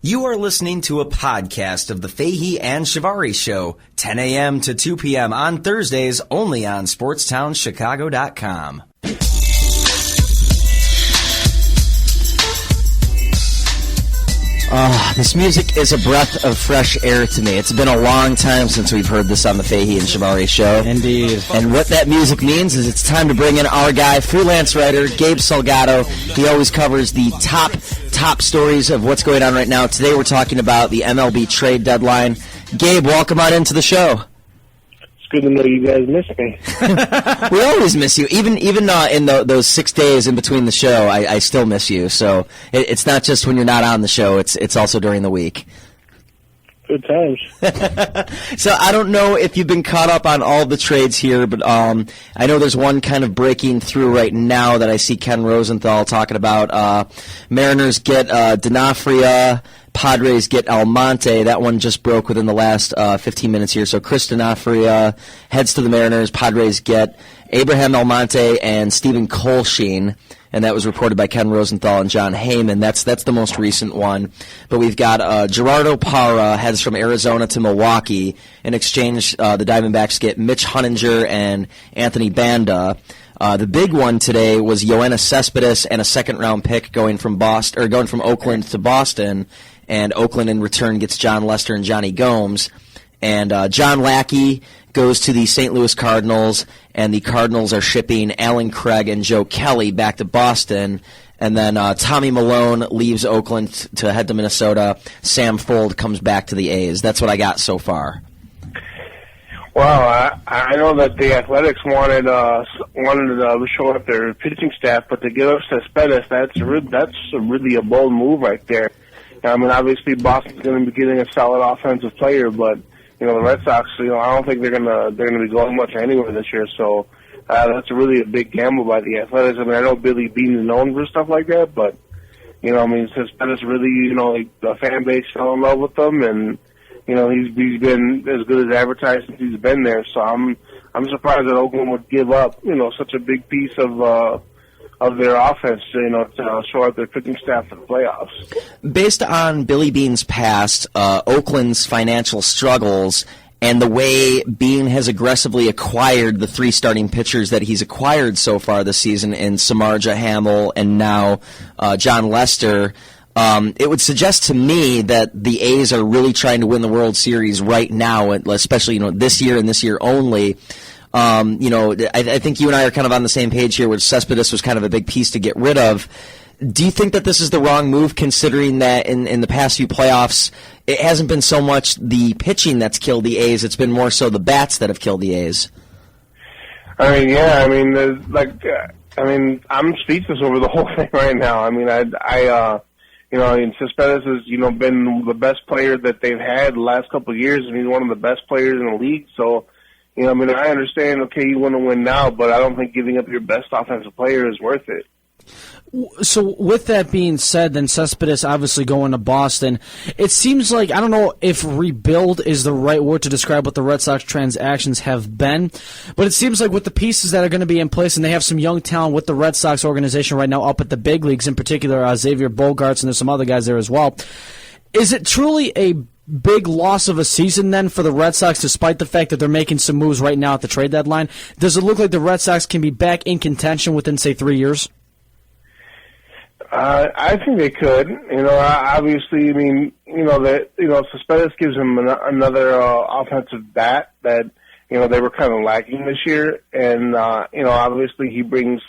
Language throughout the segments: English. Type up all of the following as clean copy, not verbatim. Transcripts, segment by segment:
You are listening to a podcast of the Fahey and Shivari Show, 10 a.m. to 2 p.m. on Thursdays, only on SportsTownChicago.com. This music is a breath of fresh air to me. It's been a long time since we've heard this on the Fahey and Shivari Show. Indeed. And what that music means is it's time to bring in our guy, freelance writer, Gabe Salgado. He always covers the top stories of what's going on right now. Today we're talking about the MLB trade deadline. Gabe, welcome on into the show. It's good to know you guys miss me. We always miss you. Even in those 6 days in between the show, I still miss you. So it's not just when you're not on the show, it's also during the week. Good times. So I don't know if you've been caught up on all the trades here, but I know there's one kind of breaking through right now that I see Ken Rosenthal talking about. Mariners get D'Onofrio, Padres get Almonte. That one just broke within the last 15 minutes here. So Chris D'Onofrio heads to the Mariners. Padres get Abraham Almonte and Stephen Colsheen. And that was reported by Ken Rosenthal and John Heyman. That's the most recent one. But we've got Gerardo Parra heads from Arizona to Milwaukee. In exchange, the Diamondbacks get Mitch Hunninger and Anthony Banda. The big one today was Yoenis Cespedes and a second-round pick going from Oakland to Boston. And Oakland in return gets John Lester and Johnny Gomes. And John Lackey goes to the St. Louis Cardinals, and the Cardinals are shipping Alan Craig and Joe Kelly back to Boston. And then Tommy Malone leaves Oakland to head to Minnesota. Sam Fuld comes back to the A's. That's what I got so far. Well, I know that the Athletics wanted to show up their pitching staff, but to give up Cespedes, that's really a bold move right there. I mean, obviously Boston's going to be getting a solid offensive player, but the Red Sox, I don't think they're gonna be going much anywhere this year. So that's really a big gamble by the Athletics. I mean, I know Billy Beane is known for stuff like that, but Cespedes really, the fan base fell in love with him, and he's been as good as advertised since he's been there. So I'm surprised that Oakland would give up such a big piece of their offense, to show up their pitching staff for the playoffs. Based on Billy Beane's past, Oakland's financial struggles, and the way Beane has aggressively acquired the three starting pitchers that he's acquired so far this season in Samardzija, Hamill, and now John Lester, it would suggest to me that the A's are really trying to win the World Series right now, especially this year and this year only. I think you and I are kind of on the same page here, where Cespedes was kind of a big piece to get rid of. Do you think that this is the wrong move, considering that in the past few playoffs, it hasn't been so much the pitching that's killed the A's, it's been more so the bats that have killed the A's? I mean, yeah, I'm speechless over the whole thing right now. I mean, Cespedes has, been the best player that they've had the last couple of years, and he's one of the best players in the league, so I understand, okay, you want to win now, but I don't think giving up your best offensive player is worth it. So with that being said, then Cespedes obviously going to Boston, it seems like, I don't know if rebuild is the right word to describe what the Red Sox transactions have been, but it seems like with the pieces that are going to be in place, and they have some young talent with the Red Sox organization right now up at the big leagues, in particular Xavier Bogaerts, and there's some other guys there as well. Is it truly a big loss of a season then for the Red Sox, despite the fact that they're making some moves right now at the trade deadline? Does it look like the Red Sox can be back in contention within, say, 3 years? I think they could. Obviously, Cespedes gives them another offensive bat that they were kind of lacking this year, and obviously he brings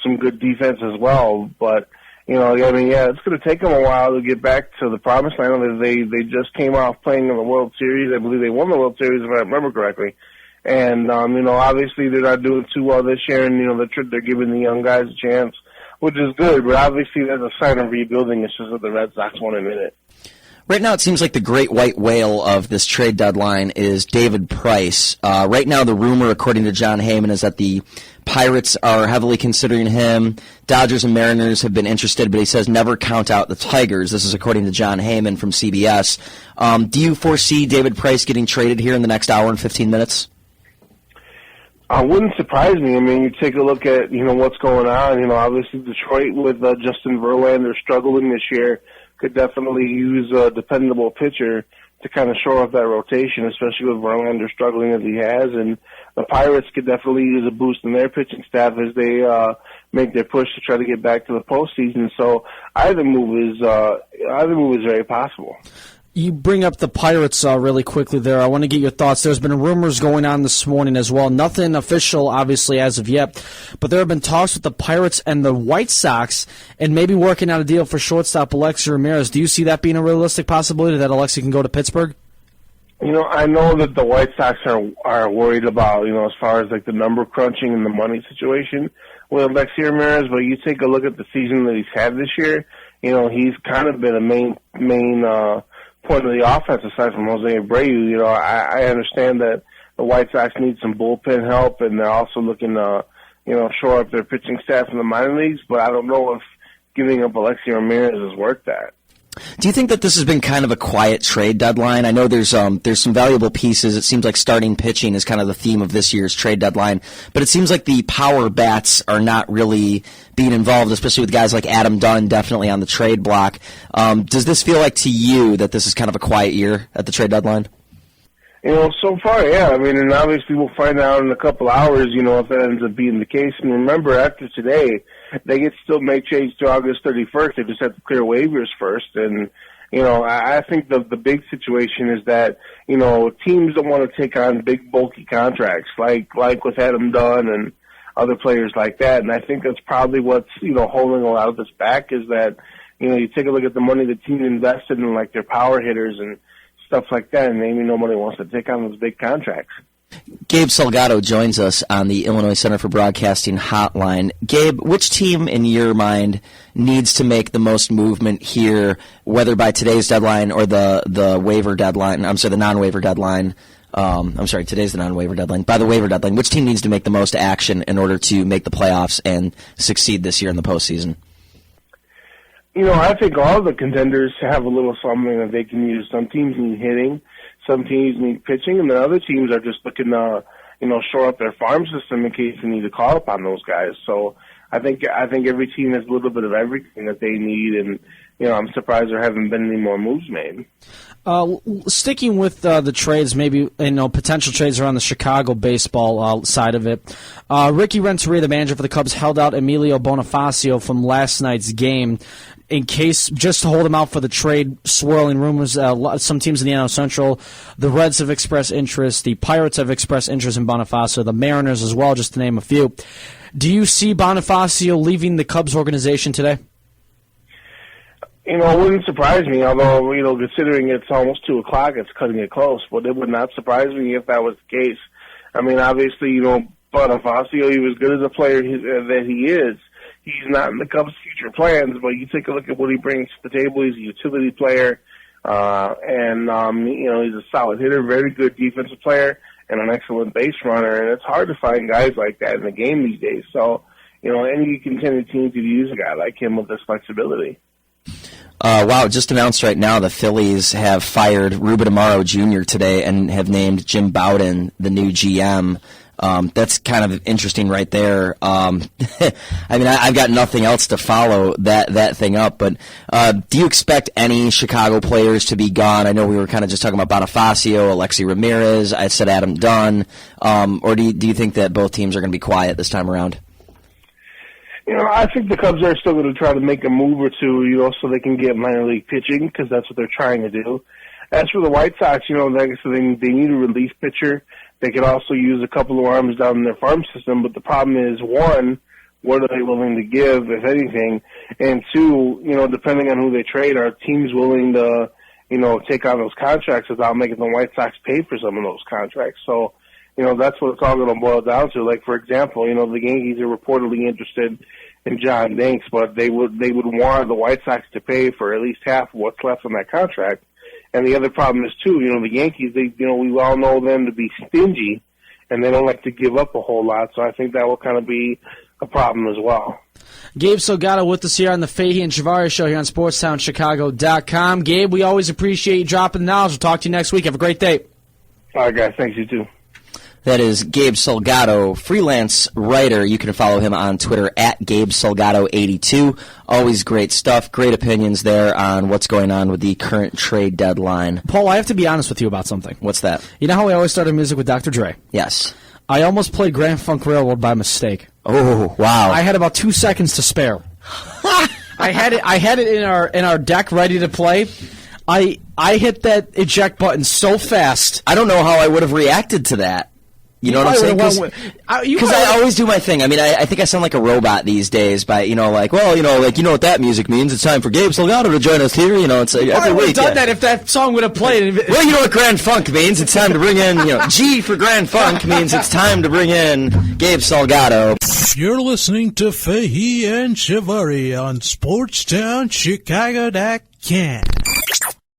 some good defense as well, but. It's going to take them a while to get back to the promised land. They just came off playing in the World Series. I believe they won the World Series, if I remember correctly. And, obviously they're not doing too well this year, and, they're giving the young guys a chance, which is good. But obviously that's a sign of rebuilding. It's just that the Red Sox won't admit it. Right now, it seems like the great white whale of this trade deadline is David Price. Right now, the rumor, according to John Heyman, is that the Pirates are heavily considering him. Dodgers and Mariners have been interested, but he says never count out the Tigers. This is according to John Heyman from CBS. Do you foresee David Price getting traded here in the next hour and 15 minutes? Wouldn't surprise me. I mean, you take a look at, what's going on. Obviously Detroit with Justin Verlander struggling this year. could definitely use a dependable pitcher to kind of shore up that rotation, especially with Verlander struggling as he has. And the Pirates could definitely use a boost in their pitching staff as they make their push to try to get back to the postseason. So either move is very possible. You bring up the Pirates really quickly there. I want to get your thoughts. There's been rumors going on this morning as well. Nothing official, obviously, as of yet. But there have been talks with the Pirates and the White Sox and maybe working out a deal for shortstop Alexei Ramirez. Do you see that being a realistic possibility that Alexei can go to Pittsburgh? I know that the White Sox are worried about, as far as like the number crunching and the money situation with Alexei Ramirez. But you take a look at the season that he's had this year, he's kind of been a main point of the offense aside from Jose Abreu. I understand that the White Sox need some bullpen help, and they're also looking to, shore up their pitching staff in the minor leagues, but I don't know if giving up Alexei Ramirez is worth that. Do you think that this has been kind of a quiet trade deadline? I know there's some valuable pieces. It seems like starting pitching is kind of the theme of this year's trade deadline, but it seems like the power bats are not really being involved, especially with guys like Adam Dunn definitely on the trade block. Does this feel like to you that this is kind of a quiet year at the trade deadline? So far, yeah. And obviously we'll find out in a couple hours, if that ends up being the case. And remember, after today, they still may change to August 31st. They just have to clear waivers first. And, I think the big situation is that, teams don't want to take on big, bulky contracts like with Adam Dunn and other players like that. And I think that's probably what's, holding a lot of this back is that, you take a look at the money the team invested in, like their power hitters and stuff like that, and maybe nobody wants to take on those big contracts. Gabe Salgado joins us on the Illinois Center for Broadcasting hotline. Gabe, which team in your mind needs to make the most movement here, whether by today's deadline or the waiver deadline? I'm sorry, the non-waiver deadline. Today's the non-waiver deadline. By the waiver deadline, which team needs to make the most action in order to make the playoffs and succeed this year in the postseason? I think all the contenders have a little something that they can use. Some teams need hitting, some teams need pitching, and then other teams are just looking to, shore up their farm system in case they need to call upon those guys. So I think every team has a little bit of everything that they need, and I'm surprised there haven't been any more moves made. Sticking with the trades, maybe potential trades around the Chicago baseball side of it. Ricky Renteria, the manager for the Cubs, held out Emilio Bonifacio from last night's game in case, just to hold him out for the trade. Swirling rumors, some teams in the NL Central, the Reds have expressed interest, the Pirates have expressed interest in Bonifacio, the Mariners as well, just to name a few. Do you see Bonifacio leaving the Cubs organization today? It wouldn't surprise me, although, considering it's almost 2 o'clock, it's cutting it close, but it would not surprise me if that was the case. Obviously, Bonifacio, he was good as a player that he is. He's not in the Cubs' future plans, but you take a look at what he brings to the table. He's a utility player, and he's a solid hitter, very good defensive player, and an excellent base runner, and it's hard to find guys like that in the game these days. So, any contending team could use a guy like him with this flexibility. Wow, just announced right now the Phillies have fired Ruben Amaro Jr. today and have named Jim Bowden the new GM. That's kind of interesting right there. I've got nothing else to follow that thing up, but do you expect any Chicago players to be gone? I know we were kind of just talking about Bonifacio, Alexei Ramirez, I said Adam Dunn, or do you think that both teams are going to be quiet this time around? I think the Cubs are still going to try to make a move or two, so they can get minor league pitching, because that's what they're trying to do. As for the White Sox, they need a relief pitcher. They could also use a couple of arms down in their farm system, but the problem is, one, what are they willing to give, if anything? And two, depending on who they trade, are teams willing to, take on those contracts without making the White Sox pay for some of those contracts? So, that's what it's all going to boil down to. Like, for example, the Yankees are reportedly interested in John Danks, but they would want the White Sox to pay for at least half of what's left on that contract. And the other problem is, too, the Yankees, we all know them to be stingy, and they don't like to give up a whole lot, so I think that will kind of be a problem as well. Gabe Salgado with us here on the Fahey and Shivari Show here on SportsTownChicago.com. Gabe, we always appreciate you dropping the knowledge. We'll talk to you next week. Have a great day. All right, guys. Thanks, you too. That is Gabe Salgado, freelance writer. You can follow him on Twitter at Gabe Salgado82. Always great stuff, great opinions there on what's going on with the current trade deadline. Paul, I have to be honest with you about something. What's that? You know how we always started music with Dr. Dre? Yes. I almost played Grand Funk Railroad by mistake. Oh, wow. I had about 2 seconds to spare. I had it in our deck ready to play. I hit that eject button so fast. I don't know how I would have reacted to that. You know what I'm saying? Because I always do my thing. I mean, I think I sound like a robot these days by, you know what that music means. It's time for Gabe Salgado to join us here. You know, it's every week. I would have done that if that song would have played. Well, you know what Grand Funk means? It's time to bring in, G for Grand Funk means it's time to bring in Gabe Salgado. You're listening to Fahey and Shivari on Sportstown Chicago.com.